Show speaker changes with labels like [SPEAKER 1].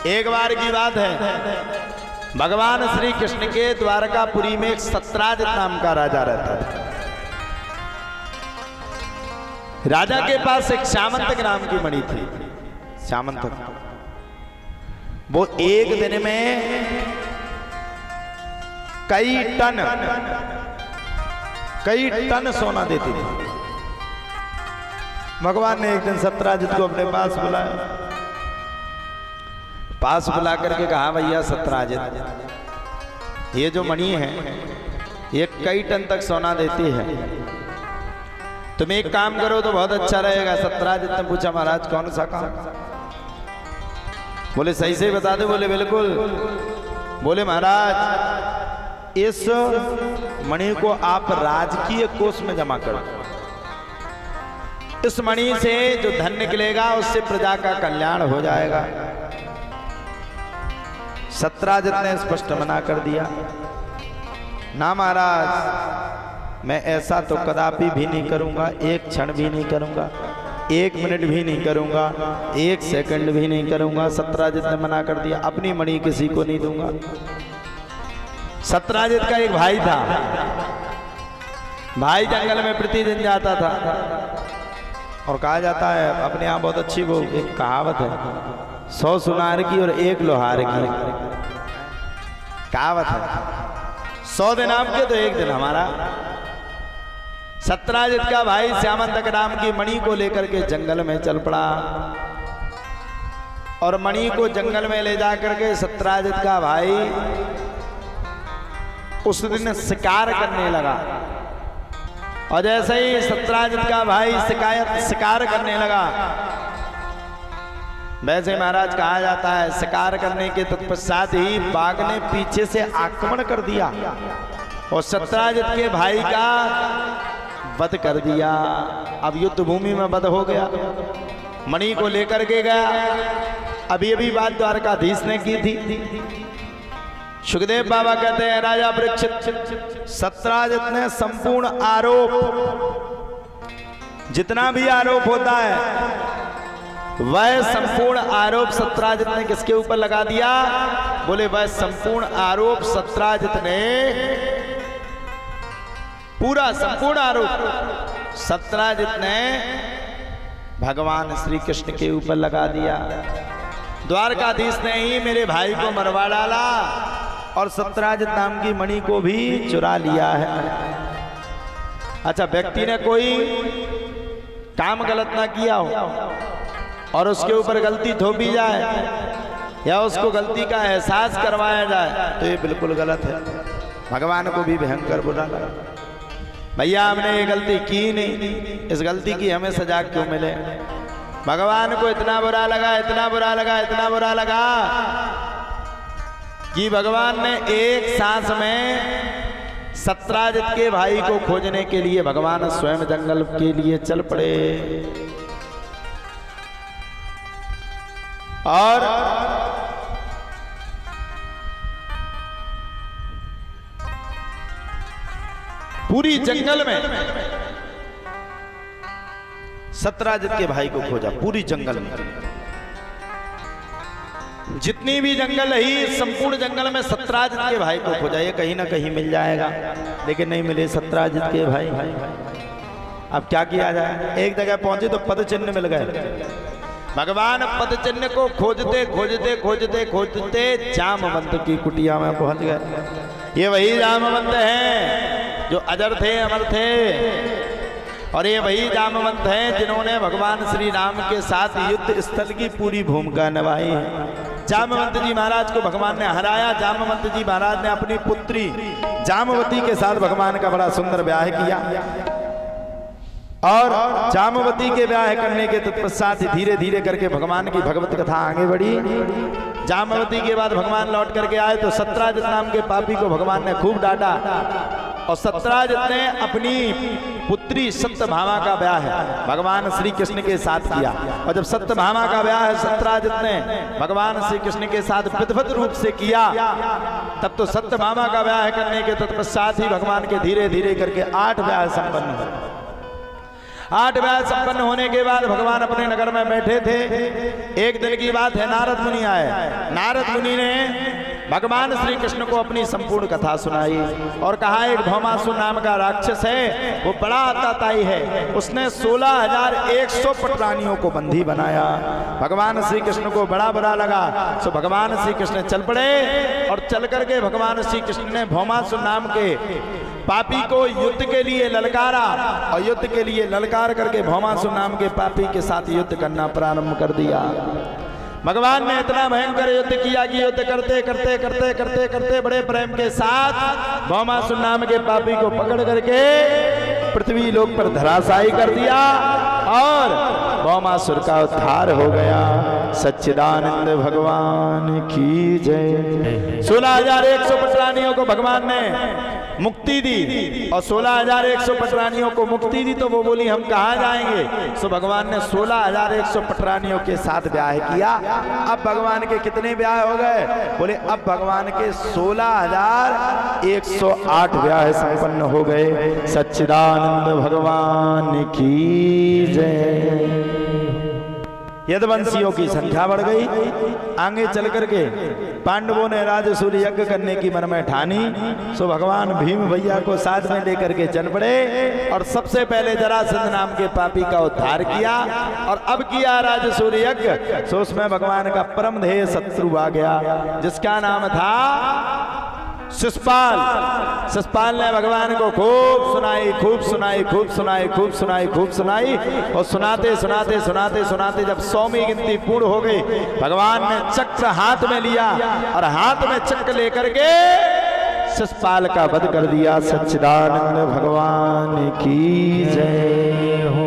[SPEAKER 1] एक बार की बात है, भगवान श्री कृष्ण के द्वारकापुरी में एक सत्राजित नाम का राजा रहता था। राजा के पास एक श्यामंतक नाम की मणि थी। श्यामंतक वो एक दिन में कई टन सोना देती थी। भगवान ने एक दिन सत्राजित को अपने पास बुलाया। पास बुला करके कहा, भैया सत्राजित, ये जो मणि है ये कई टन तक सोना देती है, तुम एक काम करो तो बहुत अच्छा रहेगा। सत्राजित ने पूछा, महाराज कौन सा काम? बोले सही से बता दो। बोले बिल्कुल। बोले महाराज, इस मणि को आप राजकीय कोष में जमा कर दो। इस मणि से जो धन निकलेगा उससे प्रजा का कल्याण हो जाएगा। सत्राजित ने स्पष्ट मना कर दिया, ना महाराज, मैं ऐसा तो कदापि भी नहीं करूंगा, एक क्षण भी नहीं करूंगा, एक मिनट भी नहीं करूंगा, एक सेकंड भी नहीं करूंगा। सत्राजित ने मना कर दिया, अपनी मणि किसी को नहीं दूंगा। सत्राजित का एक भाई था। भाई जंगल में प्रतिदिन जाता था और कहा जाता है, अपने आप बहुत अच्छी वो एक कहावत है, 100 सुनार की और 1 लोहार की कहावत है। 100 दिन आपके तो 1 दिन हमारा। सत्राजित का भाई श्यामंतक नाम की मणि को लेकर के जंगल में चल पड़ा और मणि को जंगल में ले जाकर के सत्राजित का भाई उस दिन शिकार करने लगा। और जैसे ही सत्राजित का भाई शिकार करने लगा, वैसे महाराज कहा जाता है, शिकार करने के तत्पश्चात ही बाघ ने पीछे से आक्रमण कर दिया और सत्राजित के भाई का वध कर दिया। अब युद्ध भूमि में वध हो गया। मणि को लेकर के गया। अभी अभी बात द्वारकाधीश ने की थी। सुखदेव बाबा कहते हैं, राजा परीक्षित, सत्राजित ने संपूर्ण आरोप, जितना भी आरोप होता है वह संपूर्ण आरोप सत्राजित ने किसके ऊपर लगा दिया? बोले वह संपूर्ण आरोप सत्राजित ने, पूरा संपूर्ण आरोप सत्राजित ने भगवान श्री कृष्ण के ऊपर लगा दिया। द्वारकाधीश ने ही मेरे भाई को मरवा डाला और सत्राजित नाम की मणि को भी चुरा लिया है। अच्छा, व्यक्ति ने कोई काम गलत ना किया हो और उसके ऊपर गलती थोपी जाए या उसको गलती का एहसास करवाया जाए तो ये बिल्कुल गलत है। भगवान को भी भयंकर बुरा लगा। भैया हमने ये गलती की नहीं, इस गलती की हमें सजा क्यों मिले? भगवान को इतना बुरा लगा, इतना बुरा लगा, इतना बुरा लगा कि भगवान ने एक सांस में सत्राजित के भाई को खोजने के लिए भगवान स्वयं जंगल के लिए चल पड़े। और पूरी जंगल में सत्राजित के भाई को खोजा। पूरी जंगल में जितनी भी जंगल रही, संपूर्ण जंगल में सत्राजित के भाई को खोजा। ये कहीं ना कहीं मिल जाएगा, लेकिन नहीं मिले सत्राजित के भाई। अब क्या किया जाए? एक जगह पहुंचे तो पद चिन्ह मिल गए। भगवान पद चिन्ह को खोजते खोजते खोजते खोजते जामवंत की कुटिया में पहुंच गए। ये वही जामवंत हैं जो अजर थे, अमर थे, और ये वही जामवंत हैं जिन्होंने भगवान श्री राम के साथ युद्ध स्थल की पूरी भूमिका निभाई है। जामवंत जी महाराज को भगवान ने हराया। जामवंत जी महाराज ने अपनी पुत्री जामवती के साथ भगवान का बड़ा सुंदर ब्याह किया और जामवती के ब्याह करने के तत्पश्चात धीरे धीरे करके भगवान की भगवत कथा आगे बढ़ी। जामवती के बाद भगवान लौट करके आए तो सत्राजित नाम के पापी को भगवान ने खूब डांटा और सत्राजित ने अपनी पुत्री सत्यभामा का ब्याह भगवान श्री कृष्ण के साथ किया। और जब सत्यभामा का ब्याह सत्राजित ने भगवान श्री कृष्ण के साथ विधिवत रूप से किया, तब तो सत्यभामा का ब्याह करने के तत्पश्चात ही भगवान के धीरे धीरे करके 8 ब्याह संपन्न हुए। 8 ब्याह संपन्न होने के बाद भगवान अपने नगर में बैठे थे। एक दिन की बात है, नारद मुनि आए। नारद मुनि ने भगवान श्री कृष्ण को अपनी संपूर्ण कथा सुनाई और कहा एक भौमासुर नाम का राक्षस है, वो बड़ा आताताई है, उसने 16,100 पटरानियों को बंदी बनाया। भगवान श्री कृष्ण को बड़ा बुरा लगा, तो भगवान श्री कृष्ण चल पड़े और चल करके भगवान श्री कृष्ण ने भौमासुर नाम के पापी को युद्ध के लिए ललकारा और युद्ध के लिए ललकार करके भौमासुर नाम के पापी के साथ युद्ध करना प्रारंभ कर दिया। भगवान ने इतना भयंकर युद्ध किया कि युद्ध करते करते करते करते करते बड़े प्रेम के साथ भौमासुर नाम के पापी को पकड़ करके पृथ्वी लोक पर धराशायी कर दिया और भौमासुर का उद्धार हो गया। सच्चिदानंद भगवान की जय। 16,100 पटरानियों को भगवान ने मुक्ति दी और 16,100 पटरानियों को मुक्ति दी तो वो बोली हम कहाँ जाएंगे। तो भगवान ने 16,100 पटरानियों के साथ ब्याह किया। अब भगवान के कितने ब्याह हो गए? बोले अब भगवान के 16,108 ब्याह संपन्न हो गए। सच्चिदानंद भगवान की जय। यदुवंशियों की संख्या बढ़ गई। आगे चल करके पांडवों ने राजसूय यज्ञ करने की मन में ठानी, सो भगवान भीम भैया को साथ में लेकर के चल पड़े और सबसे पहले जरासंध नाम के पापी का उद्धार किया और अब किया राजसूय यज्ञ। सो उसमें भगवान का परम ध्येय शत्रु आ गया जिसका नाम था शिशुपाल। शिशुपाल ने भगवान को खूब सुनाई, खूब सुनाई, खूब सुनाई, खूब सुनाई, खूब सुनाई और सुनाते सुनाते सुनाते सुनाते जब 100वीं गिनती पूर्ण हो गई, भगवान ने चक्र हाथ में लिया और हाथ में चक्र लेकर के शिशुपाल का वध कर दिया। सच्चिदानंद भगवान की जय हो।